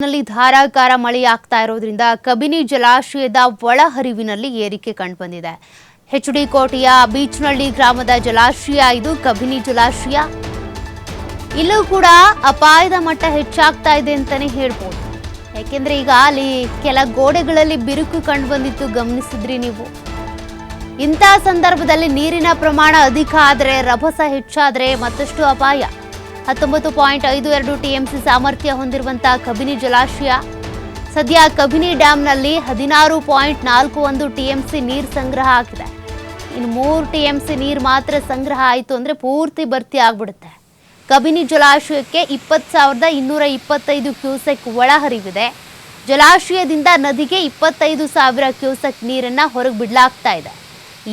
ನಲ್ಲಿ ಧಾರಾಕಾರ ಮಳೆಯಾಗ್ತಾ ಇರೋದ್ರಿಂದ ಕಬಿನಿ ಜಲಾಶಯದ ಒಳಹರಿವಿನಲ್ಲಿ ಏರಿಕೆ ಕಂಡುಬಂದಿದೆ. ಎಚ್ಡಿ ಕೋಟೆಯ ಬೀಚ್ನಳ್ಳಿ ಗ್ರಾಮದ ಜಲಾಶಯ ಇದು ಕಬಿನಿ ಜಲಾಶಯ. ಇಲ್ಲೂ ಕೂಡ ಅಪಾಯದ ಮಟ್ಟ ಹೆಚ್ಚಾಗ್ತಾ ಇದೆ ಅಂತಾನೆ ಹೇಳ್ಬೋದು. ಯಾಕೆಂದ್ರೆ ಈಗ ಅಲ್ಲಿ ಕೆಲ ಗೋಡೆಗಳಲ್ಲಿ ಬಿರುಕು ಕಂಡುಬಂದಿತ್ತು, ಗಮನಿಸಿದ್ರಿ ನೀವು. ಇಂಥ ಸಂದರ್ಭದಲ್ಲಿ ನೀರಿನ ಪ್ರಮಾಣ ಅಧಿಕ ಆದರೆ, ರಭಸ ಹೆಚ್ಚಾದರೆ ಮತ್ತಷ್ಟು ಅಪಾಯ. 19.52 ಟಿಎಂಸಿ ಸಾಮರ್ಥ್ಯ ಹೊಂದಿರುವಂತಹ ಕಬಿನಿ ಜಲಾಶಯ ಸದ್ಯ ಕಬಿನಿ ಡ್ಯಾಂನಲ್ಲಿ 16.41 ಟಿಎಂಸಿ ನೀರು ಸಂಗ್ರಹ ಆಗಿದೆ. ಇನ್ನು 3 ಟಿಎಂಸಿ ನೀರು ಮಾತ್ರ ಸಂಗ್ರಹ ಆಯಿತು ಅಂದರೆ ಪೂರ್ತಿ ಭರ್ತಿ ಆಗ್ಬಿಡುತ್ತೆ. ಕಬಿನಿ ಜಲಾಶಯಕ್ಕೆ 20,225 ಕ್ಯೂಸೆಕ್ ಒಳಹರಿವಿದೆ. ಜಲಾಶಯದಿಂದ ನದಿಗೆ 25,000 ಕ್ಯೂಸೆಕ್ ನೀರನ್ನು ಹೊರಗೆ ಬಿಡಲಾಗ್ತಾ ಇದೆ.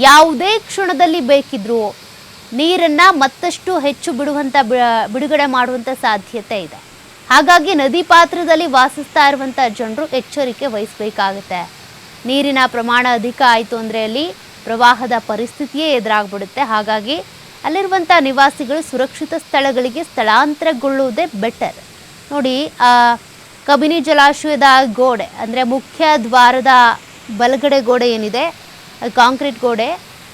ಯಾವುದೇ ಕ್ಷಣದಲ್ಲಿ ಬೇಕಿದ್ರೂ ನೀರನ್ನ ಮತ್ತಷ್ಟು ಹೆಚ್ಚು ಬಿಡುಗಡೆ ಮಾಡುವಂತ ಸಾಧ್ಯತೆ ಇದೆ. ಹಾಗಾಗಿ ನದಿ ಪಾತ್ರದಲ್ಲಿ ವಾಸಿಸ್ತಾ ಇರುವಂತ ಜನರು ಎಚ್ಚರಿಕೆ ವಹಿಸಬೇಕಾಗುತ್ತೆ. ನೀರಿನ ಪ್ರಮಾಣ ಅಧಿಕ ಆಯಿತು ಅಂದರೆ ಅಲ್ಲಿ ಪ್ರವಾಹದ ಪರಿಸ್ಥಿತಿಯೇ ಎದುರಾಗ್ಬಿಡುತ್ತೆ. ಹಾಗಾಗಿ ಅಲ್ಲಿರುವಂಥ ನಿವಾಸಿಗಳು ಸುರಕ್ಷಿತ ಸ್ಥಳಗಳಿಗೆ ಸ್ಥಳಾಂತರಗೊಳ್ಳುವುದೇ ಬೆಟರ್. ನೋಡಿ, ಕಬಿನಿ ಜಲಾಶಯದ ಗೋಡೆ ಅಂದರೆ ಮುಖ್ಯ ದ್ವಾರದ ಬಲಗಡೆ ಗೋಡೆ ಏನಿದೆ, ಕಾಂಕ್ರೀಟ್ ಗೋಡೆ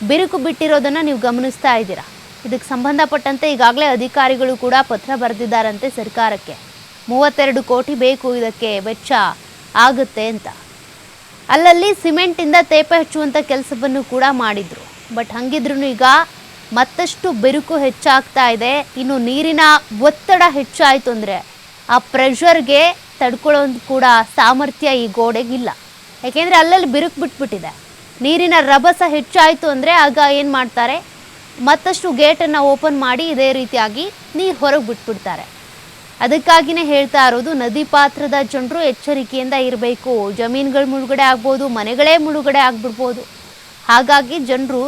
ಬಿರುಕು ಬಿಟ್ಟಿರೋದನ್ನು ನೀವು ಗಮನಿಸ್ತಾ ಇದ್ದೀರಾ. ಇದಕ್ಕೆ ಸಂಬಂಧಪಟ್ಟಂತೆ ಈಗಾಗಲೇ ಅಧಿಕಾರಿಗಳು ಕೂಡ ಪತ್ರ ಬರೆದಿದ್ದಾರಂತೆ ಸರ್ಕಾರಕ್ಕೆ. 32 ಕೋಟಿ ಬೇಕು ಇದಕ್ಕೆ ವೆಚ್ಚ ಆಗುತ್ತೆ ಅಂತ. ಅಲ್ಲಲ್ಲಿ ಸಿಮೆಂಟಿಂದ ತೇಪೆ ಹಚ್ಚುವಂಥ ಕೆಲಸವನ್ನು ಕೂಡ ಮಾಡಿದ್ರು. ಬಟ್ ಹಂಗಿದ್ರೂ ಈಗ ಮತ್ತಷ್ಟು ಬಿರುಕು ಹೆಚ್ಚಾಗ್ತಾ ಇದೆ. ಇನ್ನು ನೀರಿನ ಒತ್ತಡ ಹೆಚ್ಚಾಯಿತು ಅಂದರೆ ಆ ಪ್ರೆಷರ್ಗೆ ತಡ್ಕೊಳ್ಳೋದು ಕೂಡ ಸಾಮರ್ಥ್ಯ ಈ ಗೋಡೆಗಿಲ್ಲ. ಯಾಕೆಂದರೆ ಅಲ್ಲಲ್ಲಿ ಬಿರುಕು ಬಿಟ್ಬಿಟ್ಟಿದೆ. ನೀರಿನ ರಭಸ ಹೆಚ್ಚಾಯಿತು ಅಂದರೆ ಆಗ ಏನು ಮಾಡ್ತಾರೆ, ಮತ್ತಷ್ಟು ಗೇಟನ್ನು ಓಪನ್ ಮಾಡಿ ಇದೇ ರೀತಿಯಾಗಿ ನೀರು ಹೊರಗೆ ಬಿಟ್ಬಿಡ್ತಾರೆ. ಅದಕ್ಕಾಗಿಯೇ ಹೇಳ್ತಾ ಇರೋದು, ನದಿ ಪಾತ್ರದ ಜನರು ಎಚ್ಚರಿಕೆಯಿಂದ ಇರಬೇಕು. ಜಮೀನುಗಳು ಮುಳುಗಡೆ ಆಗ್ಬೋದು, ಮನೆಗಳೇ ಮುಳುಗಡೆ ಆಗಿಬಿಡ್ಬೋದು. ಹಾಗಾಗಿ ಜನರು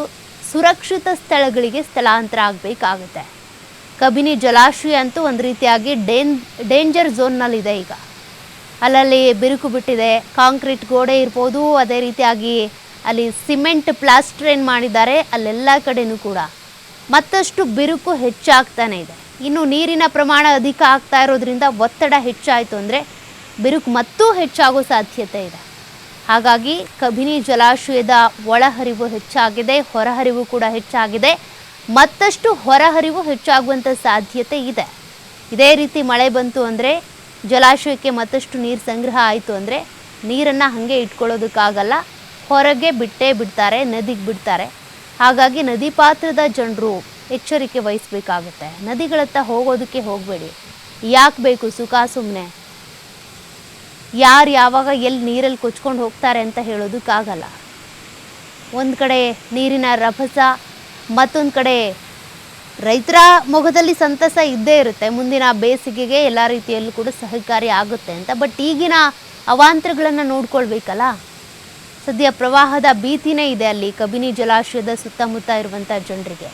ಸುರಕ್ಷಿತ ಸ್ಥಳಗಳಿಗೆ ಸ್ಥಳಾಂತರ ಆಗಬೇಕಾಗುತ್ತೆ. ಕಬಿನಿ ಜಲಾಶಯ ಅಂತೂ ಒಂದು ರೀತಿಯಾಗಿ ಡೇಂಜರ್ ಝೋನ್ನಲ್ಲಿದೆ. ಈಗ ಅಲ್ಲಲ್ಲಿ ಬಿರುಕು ಬಿಟ್ಟಿದೆ. ಕಾಂಕ್ರೀಟ್ ಗೋಡೆ ಇರ್ಬೋದು, ಅದೇ ರೀತಿಯಾಗಿ ಅಲ್ಲಿ ಸಿಮೆಂಟ್ ಪ್ಲಾಸ್ಟರ್ ಮಾಡಿದ್ದಾರೆ. ಅಲ್ಲೆಲ್ಲ ಕಡೆನೂ ಕೂಡ ಮತ್ತಷ್ಟು ಬಿರುಕು ಹೆಚ್ಚಾಗ್ತಾನೆ ಇದೆ. ಇನ್ನು ನೀರಿನ ಪ್ರಮಾಣ ಅಧಿಕ ಆಗ್ತಾ ಇರೋದ್ರಿಂದ ಒತ್ತಡ ಹೆಚ್ಚಾಯಿತು ಅಂದರೆ ಬಿರುಕು ಮತ್ತೂ ಹೆಚ್ಚಾಗೋ ಸಾಧ್ಯತೆ ಇದೆ. ಹಾಗಾಗಿ ಕಬಿನಿ ಜಲಾಶಯದ ಒಳಹರಿವು ಹೆಚ್ಚಾಗಿದೆ, ಹೊರಹರಿವು ಕೂಡ ಹೆಚ್ಚಾಗಿದೆ. ಮತ್ತಷ್ಟು ಹೊರಹರಿವು ಹೆಚ್ಚಾಗುವಂಥ ಸಾಧ್ಯತೆ ಇದೆ. ಇದೇ ರೀತಿ ಮಳೆ ಬಂತು ಅಂದರೆ, ಜಲಾಶಯಕ್ಕೆ ಮತ್ತಷ್ಟು ನೀರು ಸಂಗ್ರಹ ಆಯಿತು ಅಂದರೆ ನೀರನ್ನು ಹಾಗೆ ಇಟ್ಕೊಳ್ಳೋದಕ್ಕಾಗಲ್ಲ, ಹೊರಗೆ ಬಿಟ್ಟೇ ಬಿಡ್ತಾರೆ, ನದಿಗೆ ಬಿಡ್ತಾರೆ. ಹಾಗಾಗಿ ನದಿ ಪಾತ್ರದ ಜನರು ಎಚ್ಚರಿಕೆ ವಹಿಸಬೇಕಾಗುತ್ತೆ. ನದಿಗಳತ್ತ ಹೋಗೋದಕ್ಕೆ ಹೋಗಬೇಡಿ. ಯಾಕೆ ಬೇಕು ಸುಖ ಸುಮ್ಮನೆ? ಯಾರು ಯಾವಾಗ ಎಲ್ಲಿ ನೀರಲ್ಲಿ ಕೊಚ್ಕೊಂಡು ಹೋಗ್ತಾರೆ ಅಂತ ಹೇಳೋದಕ್ಕಾಗಲ್ಲ. ಒಂದು ಕಡೆ ನೀರಿನ ರಭಸ, ಮತ್ತೊಂದು ಕಡೆ ರೈತರ ಮೊಗದಲ್ಲಿ ಸಂತಸ ಇದ್ದೇ ಇರುತ್ತೆ. ಮುಂದಿನ ಬೇಸಿಗೆಗೆ ಎಲ್ಲ ರೀತಿಯಲ್ಲೂ ಕೂಡ ಸಹಕಾರಿ ಆಗುತ್ತೆ ಅಂತ. ಬಟ್ ಈಗಿನ ಅವಾಂತರಗಳನ್ನು ನೋಡ್ಕೊಳ್ಬೇಕಲ್ಲ. ಸದ್ಯ ಪ್ರವಾಹದ ಭೀತಿನೇ ಇದೆ ಅಲ್ಲಿ ಕಬಿನಿ ಜಲಾಶಯದ ಸುತ್ತಮುತ್ತ ಇರುವಂಥ ಜನರಿಗೆ.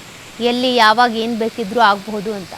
ಎಲ್ಲಿ ಯಾವಾಗ ಏನು ಬೇಕಿದ್ರೂ ಆಗಬಹುದು ಅಂತ.